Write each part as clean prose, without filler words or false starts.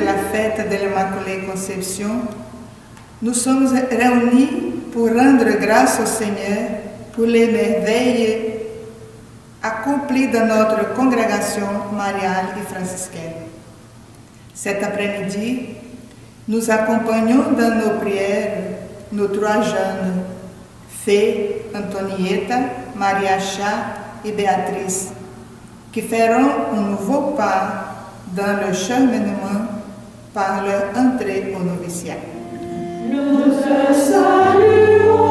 la fête de l'Immaculée Conception, nous sommes réunis pour rendre grâce au Seigneur pour les merveilles accomplies dans notre congrégation mariale et franciscaine. Cet après-midi, nous accompagnons dans nos prières nos trois jeunes, Fée, Antonietta, Maria Chá et Béatrice, qui feront un nouveau pas dans le cheminement par leur entrée au noviciat. Nous te saluons.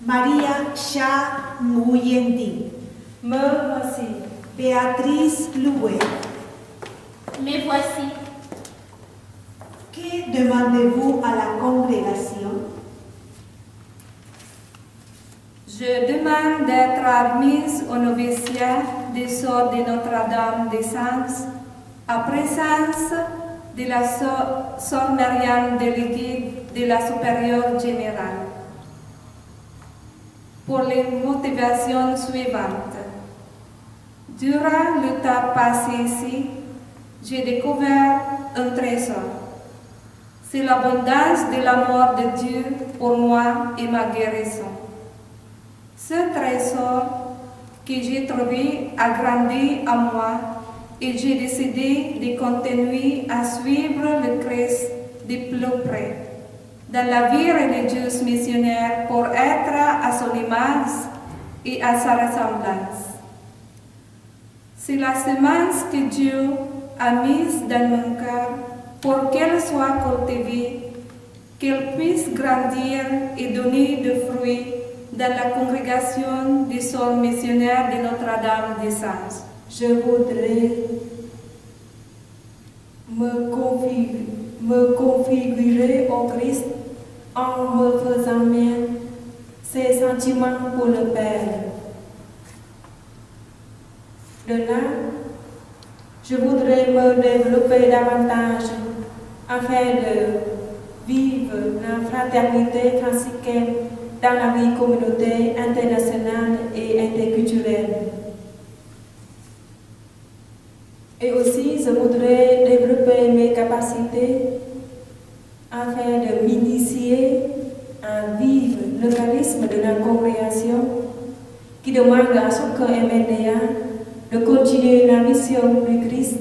Maria Chá Nguyendi. Me voici. Béatrice Loué. Me voici. Que demandez-vous à la congrégation? Je demande d'être admise au noviciat des sœurs de Notre-Dame des Saints à présence de la sœur Myriam déléguée de la supérieure générale. Pour les motivations suivantes. Durant le temps passé ici, j'ai découvert un trésor. C'est l'abondance de l'amour de Dieu pour moi et ma guérison. Ce trésor que j'ai trouvé a grandi à moi et j'ai décidé de continuer à suivre le Christ de plus près dans la vie religieuse missionnaire pour être à son image et à sa ressemblance. C'est la semence que Dieu a mise dans mon cœur pour qu'elle soit cultivée, qu'elle puisse grandir et donner des fruits dans la congrégation des sœurs missionnaires de Notre-Dame des Saints. Je voudrais me configurer au Christ en me faisant mien ses sentiments pour le Père. De là, je voudrais me développer davantage afin de vivre la fraternité franciscaine dans la vie communautaire internationale et interculturelle. Et aussi, je voudrais développer mes capacités afin de m'initier à vivre le charisme de la congrégation qui demande à chacun immédiat de continuer la mission du Christ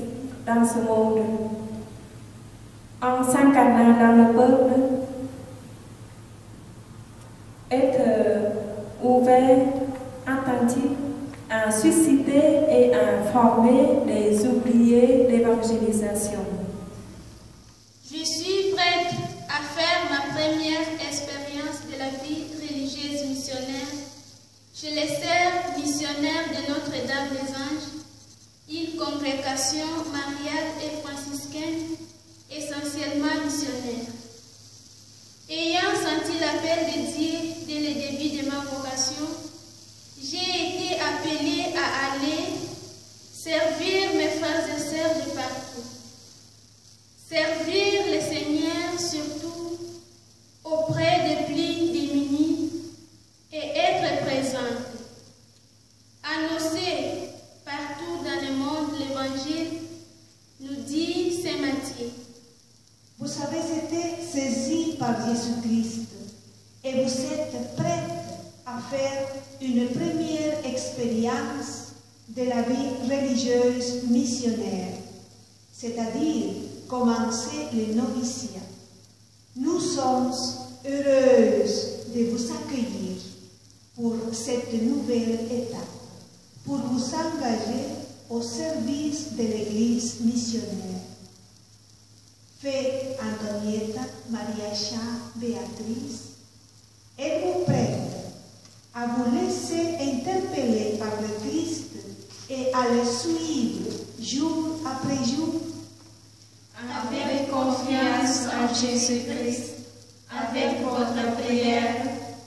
dans ce monde. En s'incarnant dans le peuple, être ouvert, attentif, à susciter et à former des ouvriers d'évangélisation. Je suis prête à faire ma première expérience de la vie religieuse missionnaire chez les sœurs missionnaires de Notre-Dame des Anges, une congrégation mariale et franciscaine essentiellement missionnaire. Ayant senti l'appel de Dieu dès le début de ma vocation, j'ai été appelée à aller servir mes frères et sœurs de partout. Servir le Seigneur surtout auprès des plus démunis et être présente. Annoncer partout dans le monde l'Évangile, nous dit Saint Matthieu. Vous avez été saisis par Jésus-Christ et vous êtes prêts à faire une première expérience de la vie religieuse missionnaire, c'est-à-dire commencer le noviciat. Nous sommes heureuses de vous accueillir pour cette nouvelle étape, pour vous engager au service de l'Église missionnaire. Fée Antonietta Maria Béatrice, êtes-vous prête à vous laisser interpeller par le Christ et à le suivre jour après jour? Avec confiance en Jésus-Christ, avec votre prière,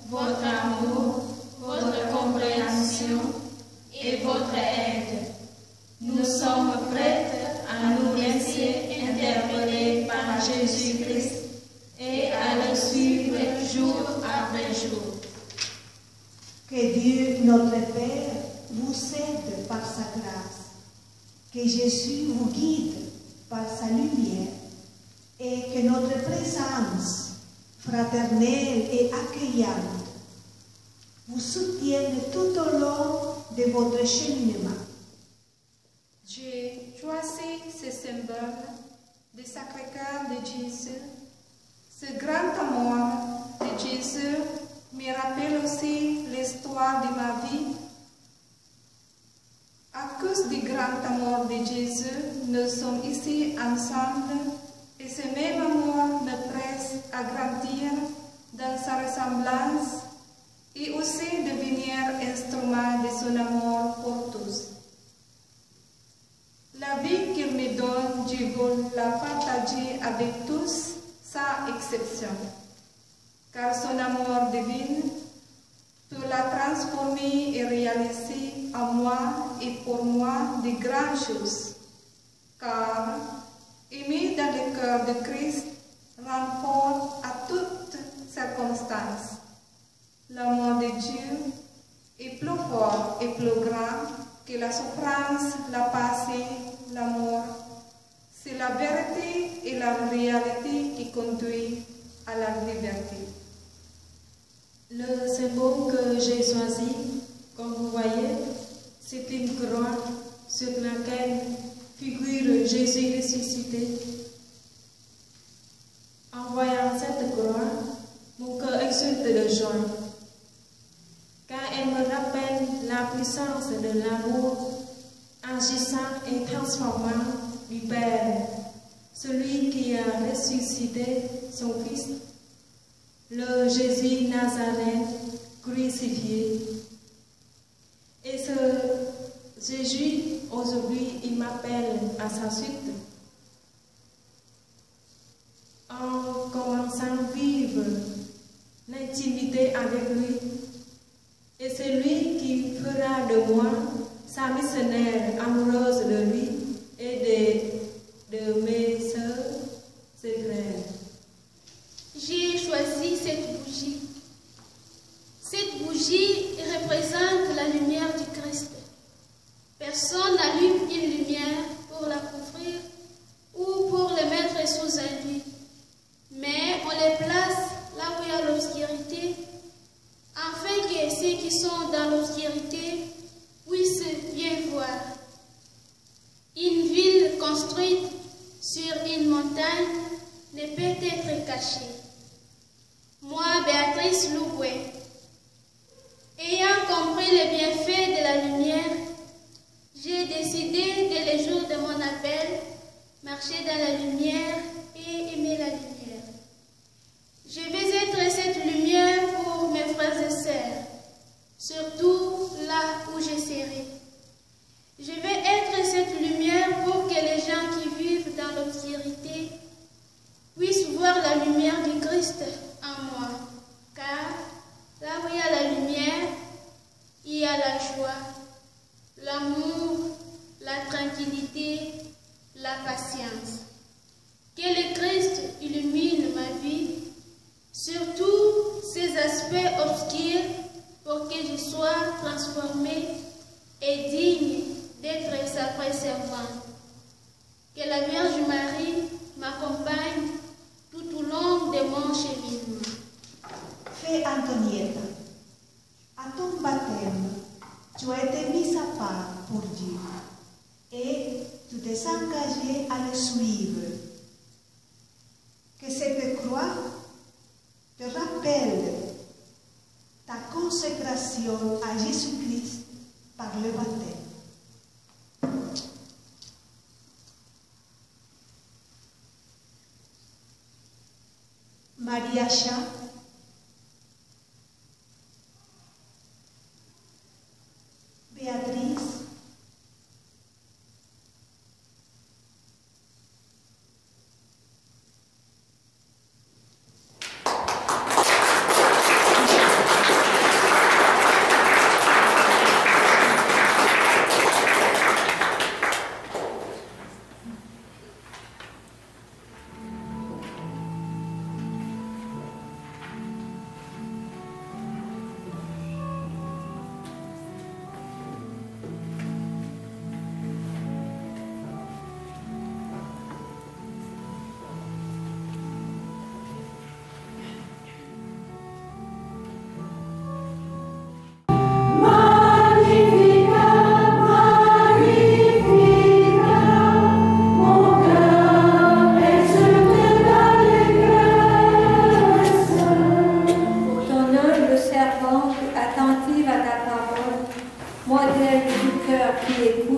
votre amour, votre compréhension et votre aide, nous sommes prêtes à nous laisser interpeller par Jésus-Christ et à le suivre jour après jour. Que Dieu, notre Père, vous aide par sa grâce, que Jésus vous guide par sa lumière et que notre présence fraternelle et accueillante vous soutienne tout au long de votre cheminement. J'ai choisi ce symbole du Sacré-Cœur de Jésus. Ce grand amour de Jésus me rappelle aussi l'histoire de ma vie. À cause du grand amour de Jésus, nous sommes ici ensemble et ce même amour me presse à grandir dans sa ressemblance et aussi devenir instrument de son amour pour tous. La vie qu'il me donne, je veux la partager avec tous, sans exception, car son amour divin peut la transformer et réaliser en moi et pour moi de grandes choses, car aimer dans le cœur de Christ rend fort à toutes circonstances. L'amour de Dieu est plus fort et plus grand que la souffrance, la passé, l'amour. C'est la vérité et la réalité qui conduit à la liberté. Le symbole que j'ai choisi, comme vous voyez, c'est une croix sur laquelle figure Jésus ressuscité. En voyant cette croix, mon cœur exulte de joie, car elle me rappelle la puissance de l'amour agissant et transformant du Père, celui qui a ressuscité son Fils, le Jésus Nazareth crucifié. Et ce Jésus, aujourd'hui, il m'appelle à sa suite. En commençant à vivre l'intimité avec lui, et c'est lui qui fera de moi sa missionnaire amoureuse de lui et de mes sœurs et frères. J'ai choisi cette bougie. Cette bougie représente la lumière du Christ. Personne n'allume une lumière pour la couvrir ou pour le mettre sous un lit, mais on les place là où il y a l'obscurité, afin que ceux qui sont dans l'obscurité puissent bien voir. Une ville construite sur une montagne ne peut être cachée. Moi, Béatrice Louboué, ayant compris les bienfaits de la lumière, j'ai décidé dès le jour de mon appel, marcher dans la lumière et aimer la lumière. Je vais être cette lumière pour mes frères et sœurs, surtout là où je serai. Je vais être cette lumière pour que les gens qui vivent dans l'obscurité puissent voir la lumière du Christ en moi. Car là où il y a la lumière, il y a la joie, l'amour, la tranquillité, la patience. Que le Christ illumine ma vie, surtout ces aspects obscurs, pour que je sois transformée et digne d'être sa vraie servante. Que la Vierge Marie m'accompagne tout au long de mon cheminement. Fée Antonietta, à ton baptême, tu as été mise à part pour Dieu et tu t'es engagée à le suivre. Que cette croix te rappelle ta consécration à Jésus-Christ par le baptême. Yasha, Beatriz, modèle du cœur qui écoute.